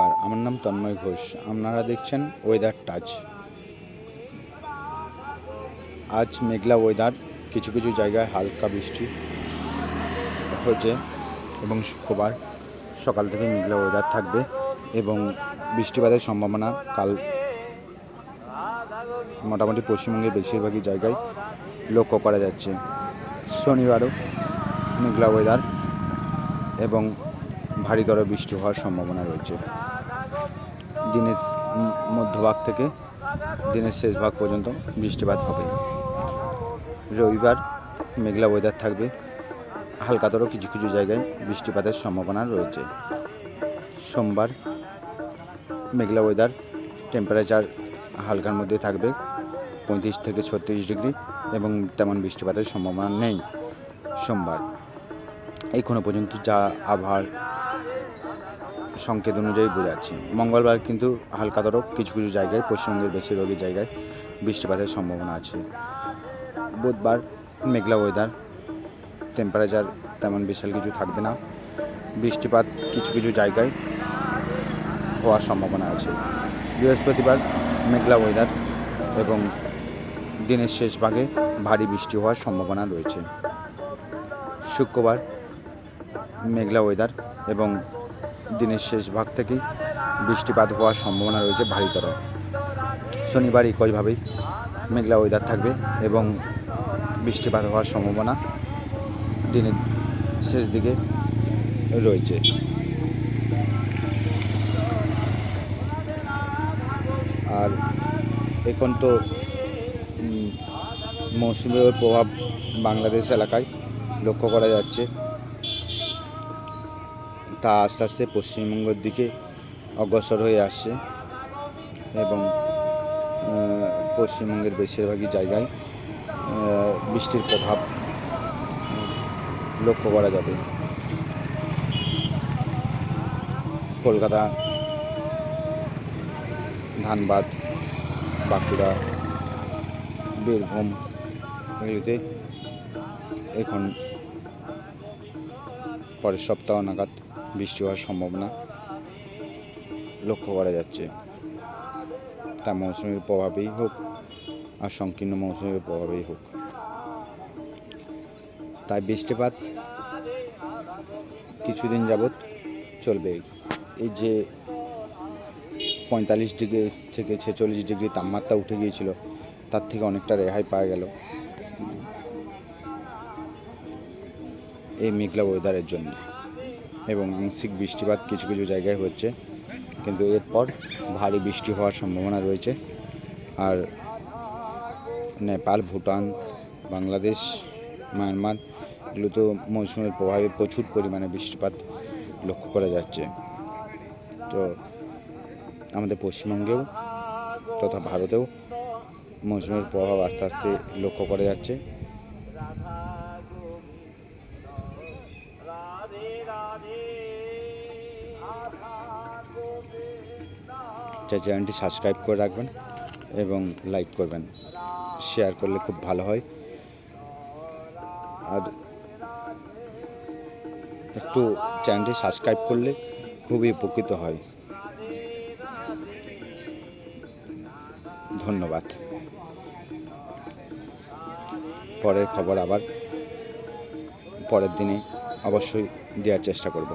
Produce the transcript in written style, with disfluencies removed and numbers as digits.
নমস্কার, আমার নাম তন্ময় ঘোষ। আপনারা দেখছেন ওয়েদার টাচ। আজ মেঘলা ওয়েদার, কিছু কিছু জায়গায় হালকা বৃষ্টি হয়েছে এবং শুক্রবার সকাল থেকে মেঘলা ওয়েদার থাকবে এবং বৃষ্টিপাতের সম্ভাবনা কাল মোটামুটি পশ্চিমবঙ্গের বেশিরভাগই জায়গায় লক্ষ্য করা যাচ্ছে। শনিবারও মেঘলা ওয়েদার এবং ভারীতর বৃষ্টি হওয়ার সম্ভাবনা রয়েছে। দিনের মধ্যভাগ থেকে দিনের শেষ ভাগ পর্যন্ত বৃষ্টিপাত হবে। রবিবার মেঘলা ওয়েদার থাকবে, হালকাতর কিছু কিছু জায়গায় বৃষ্টিপাতের সম্ভাবনা রয়েছে। সোমবার মেঘলা ওয়েদার, টেম্পারেচার হালকার মধ্যে থাকবে 35 থেকে 36 ডিগ্রি এবং তেমন বৃষ্টিপাতের সম্ভাবনা নেই সোমবার। এখনো পর্যন্ত যা আবহাওয়ার সংকেত অনুযায়ী বোঝাচ্ছি। মঙ্গলবার কিন্তু হালকাতর কিছু কিছু জায়গায়, পশ্চিমবঙ্গের বেশিরভাগই জায়গায় বৃষ্টিপাতের সম্ভাবনা আছে। বুধবার মেঘলা ওয়েদার, টেম্পারেচার তেমন বিশাল কিছু থাকবে না, বৃষ্টিপাত কিছু কিছু জায়গায় হওয়ার সম্ভাবনা আছে। বৃহস্পতিবার মেঘলা ওয়েদার এবং দিনের শেষ ভাগে ভারী বৃষ্টি হওয়ার সম্ভাবনা রয়েছে। শুক্রবার মেঘলা ওয়েদার এবং দিনের শেষ ভাগ থেকেই বৃষ্টিপাত হওয়ার সম্ভাবনা রয়েছে ভারীতর। শনিবার একইভাবেই মেঘলা ওয়েদার থাকবে এবং বৃষ্টিপাত হওয়ার সম্ভাবনা দিনের শেষ দিকে রয়েছে। আর এখন তো মৌসুমের প্রভাব বাংলাদেশ এলাকায় লক্ষ্য করা যাচ্ছে, তা আস্তে আস্তে পশ্চিমবঙ্গের দিকে অগ্রসর হয়ে আসছে এবং পশ্চিমবঙ্গের বেশিরভাগই জায়গায় বৃষ্টির প্রভাব লক্ষ্য করা যাবে। কলকাতা, ধানবাদ, বাঁকুড়া, বীরভূম এগুলিতে এখন পরের সপ্তাহ নাগাদ বৃষ্টি হওয়ার সম্ভাবনা লক্ষ্য করা যাচ্ছে। তা মৌসুমের প্রভাবেই হোক আর সংকীর্ণ মৌসুমের প্রভাবেই হোক, তাই বৃষ্টিপাত কিছুদিন যাবৎ চলবে। এই যে 45 ডিগ্রি থেকে 46 ডিগ্রি তাপমাত্রা উঠে গিয়েছিল, তার থেকে অনেকটা রেহাই পাওয়া গেল এই মেঘলা ওয়েদারের জন্য এবং আংশিক বৃষ্টিপাত কিছু কিছু জায়গায় হচ্ছে, কিন্তু এরপর ভারী বৃষ্টি হওয়ার সম্ভাবনা রয়েছে। আর নেপাল, ভুটান, বাংলাদেশ, মায়ানমার এগুলো মৌসুমের প্রভাবে প্রচুর পরিমাণে বৃষ্টিপাত লক্ষ্য করা যাচ্ছে। তো আমাদের পশ্চিমবঙ্গেও তথা ভারতেও মৌসুমের প্রভাব আস্তে আস্তে লক্ষ্য করা যাচ্ছে। চ্যানেলটি সাবস্ক্রাইব করে রাখবেন এবং লাইক করবেন, শেয়ার করলে খুব ভালো হয়। আর একটু চ্যানেলটি সাবস্ক্রাইব করলে খুবই উপকৃত হয়। ধন্যবাদ। পরের খবর আবার পরের দিনে অবশ্যই দেওয়ার চেষ্টা করব।